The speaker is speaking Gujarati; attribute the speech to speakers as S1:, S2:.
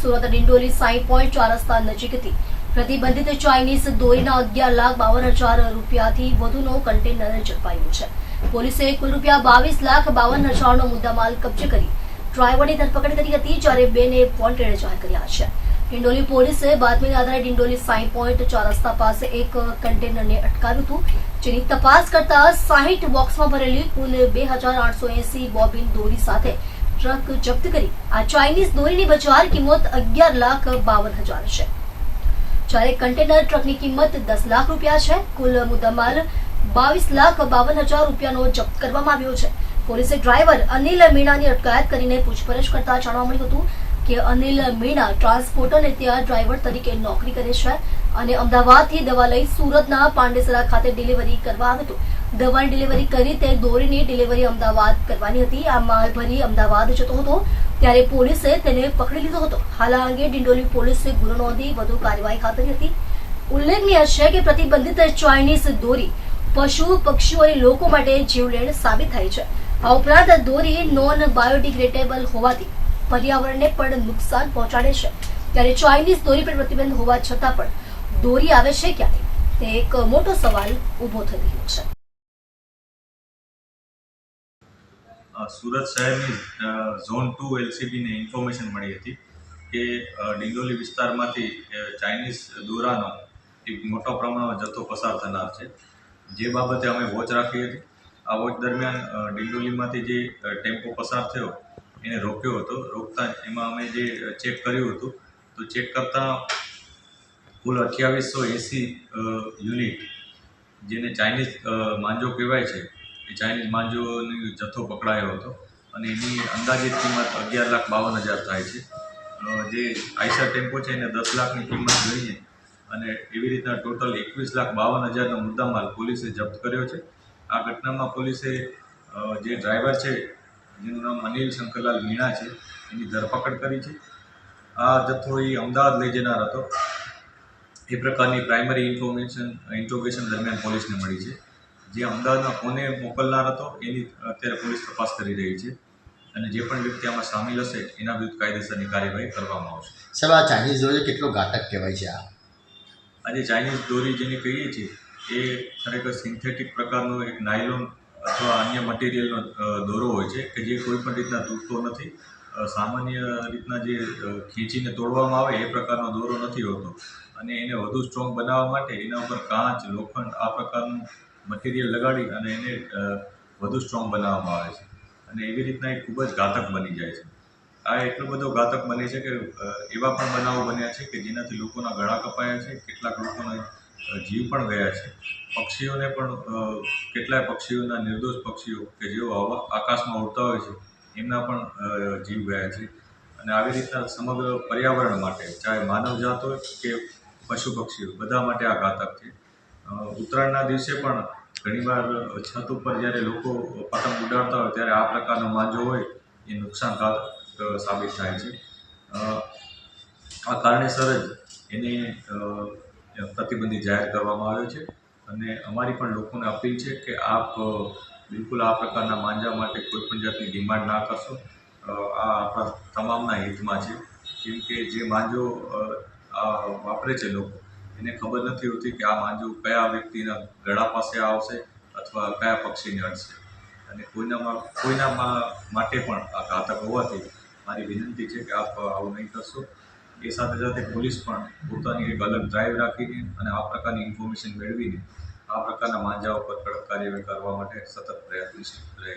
S1: સુરત ડિંડોલી 60.4 રસ્તા નજીકથી પ્રતિબંધિત ચાઇનીઝ દોરીના 11,52,000 રૂપિયાથી વધુનો કન્ટેનર ઝડપાયું છે। પોલીસે કુલ ₹22,52,000નો મુદ્દામાલ કબજે કરી ડ્રાઈવરની ધરપકડ કરી હતી, જ્યારે બેને વોન્ટેડ જાહેર કર્યા છે। ડિંડોલી પોલીસે બાતમીના આધારે ડિંડોલી 60.4 રસ્તા પાસે એક કન્ટેનરને અટકાવ્યું હતું, જેની તપાસ કરતા 60 બોક્સમાં ભરેલી કુલ 2,880 બોબિન દોરી સાથે ટ્રક જપ્ત કરી આ ચાઇનીઝ દોરીની બજાર કિંમત 11,52,000 છે, જ્યારે કન્ટેનર ટ્રકની કિંમત 10 લાખ રૂપિયા છે। કુલ મુદ્દામાલ 22,52,000 રૂપિયાનો જપ્ત કરવામાં આવ્યો છે। પોલીસે ડ્રાઈવર અનિલ મીણાની અટકાયત કરીને પૂછપરછ કરતા જાણવા મળ્યું હતું કે અનિલ મીણા ટ્રાન્સપોર્ટરને ત્યાં ડ્રાઈવર તરીકે નોકરી કરે છે અને અમદાવાદથી દવા લઈ સુરતના પાંડેસરા ખાતે ડિલિવરી કરવા આવ્યો હતો। દવાની ડિલિવરી કરી તે દોરીની ડિલિવરી અમદાવાદ કરવાની હતી। આ માલ ભરી અમદાવાદ જતો હતો ત્યારે પોલીસે તેને પકડી લીધો હતો। હાલ આ અંગે ડિંડોલી પોલીસે ગુનો નોંધી વધુ કાર્યવાહી હાથ ધરી હતી। ઉલ્લેખનીય છે કે પ્રતિબંધિત ચાઇનીઝ દોરી પશુ પક્ષીઓ અને લોકો માટે જીવલેણ સાબિત થાય છે। આ ઉપરાંત દોરી નોન બાયોડિગ્રેડેબલ હોવાથી પર્યાવરણને પણ નુકસાન પહોંચાડે છે, ત્યારે ચાઇનીઝ દોરી પર પ્રતિબંધ હોવા છતાં પણ દોરી આવે છે ક્યારે, તે એક મોટો સવાલ ઊભો થઈ રહ્યો છે।
S2: સુરત શહેરની ઝોન 2 એલસીબીને ઇન્ફોર્મેશન મળી હતી કે ડિંડોલી વિસ્તારમાંથી ચાઇનીઝ દોરાનો એક મોટા પ્રમાણમાં જથ્થો પસાર થનાર છે, જે બાબતે અમે વોચ રાખી હતી। આ વોચ દરમિયાન ડિંડોલીમાંથી જે ટેમ્પો પસાર થયો એને રોક્યો હતો। રોકતા એમાં અમે જે ચેક કર્યું હતું તો ચેક કરતાં કુલ 2880 યુનિટ જેને ચાઇનીઝ માંજો કહેવાય છે એ ચાઇનીઝ માંજોનો જથ્થો પકડાયો હતો અને એની અંદાજિત કિંમત 11,52,000 થાય છે। જે આઈસર ટેમ્પો છે એને 10 લાખની કિંમત ગણીએ અને એવી રીતના ટોટલ 21,52,000નો મુદ્દામાલ પોલીસે જપ્ત કર્યો છે। આ ઘટનામાં પોલીસે જે ડ્રાઈવર છે જેનું નામ અનિલ શંકરલાલ મીણા છે એની ધરપકડ કરી છે। આ જથ્થો એ અમદાવાદ લઈ જનાર હતો એ પ્રકારની પ્રાઇમરી ઇન્ટ્રોગેશન દરમિયાન પોલીસને મળી છે। જે અમદાવાદમાં કોને મોકલનાર હતો એની અત્યારે પોલીસ તપાસ કરી રહી છે અને જે પણ વ્યક્તિ આમાં સામેલ હશે એના વિરુદ્ધ કાયદેસરની કાર્યવાહી કરવામાં આવશે।
S3: સાહેબ, આ ચાઇનીઝ દોરી કેટલો ઘાતક કહેવાય છે?
S2: આજે ચાઇનીઝ દોરી જેને કહીએ છીએ એ ખરેખર સિન્થેટિક પ્રકારનો એક નાયલોન અથવા અન્ય મટીરિયલનો દોરો હોય છે કે જે કોઈ પણ રીતના તૂટતો નથી। સામાન્ય રીતના જે ખીંચીને તોડવામાં આવે એ પ્રકારનો દોરો નથી હોતો અને એને વધુ સ્ટ્રોંગ બનાવવા માટે એના ઉપર કાચ, લોખંડ આ પ્રકારનું મટીરિયલ લગાડી અને એને વધુ સ્ટ્રોંગ બનાવવામાં આવે છે અને એવી રીતના એ ખૂબ જ ઘાતક બની જાય છે। આ એટલો બધો ઘાતક બને છે કે એવા પણ બનાવો બન્યા છે કે જેનાથી લોકોના ગળા કપાયા છે, કેટલાક લોકોના જીવ પણ ગયા છે। પક્ષીઓને પણ કેટલાય પક્ષીઓના નિર્દોષ પક્ષીઓ કે જેઓ આકાશમાં ઉડતા હોય છે એમના પણ જીવ ગયા છે અને આવી રીતના સમગ્ર પર્યાવરણ માટે, ચાહે માનવજાત હોય કે પશુ પક્ષીઓ, બધા માટે આ ઘાતક છે। ઉત્તરાયણના દિવસે પણ ઘણીવાર છત ઉપર જ્યારે લોકો પતંગ ઉડાડતા હોય ત્યારે આ પ્રકારનો માંજો હોય એ નુકસાનકારક સાબિત થાય છે। આ કારણેસર જ એને પ્રતિબંધિત જાહેર કરવામાં આવ્યો છે અને અમારી પણ લોકોને અપીલ છે કે આપ બિલકુલ આ પ્રકારના માંજા માટે કોઈપણ જાતની ડિમાન્ડ ના કરશો। આ આપણા તમામના હિતમાં છે, કેમ કે જે માંજો વાપરે છે લોકો એને ખબર નથી હોતી કે આ માંજો કયા વ્યક્તિના ગળા પાસે આવશે અથવા કયા પક્ષીને અડશે અને કોઈના માટે પણ આ ઘાતક હોવાથી મારી વિનંતી છે કે આપ આવું નહીં કરશો। એ સાથે સાથે પોલીસ પણ પોતાની એક અલગ ડ્રાઈવ રાખીને અને આ પ્રકારની ઇન્ફોર્મેશન મેળવીને આ પ્રકારના માંજાઓ પર કડક કાર્યવાહી કરવા માટે સતત પ્રયત્નશીલ રહે।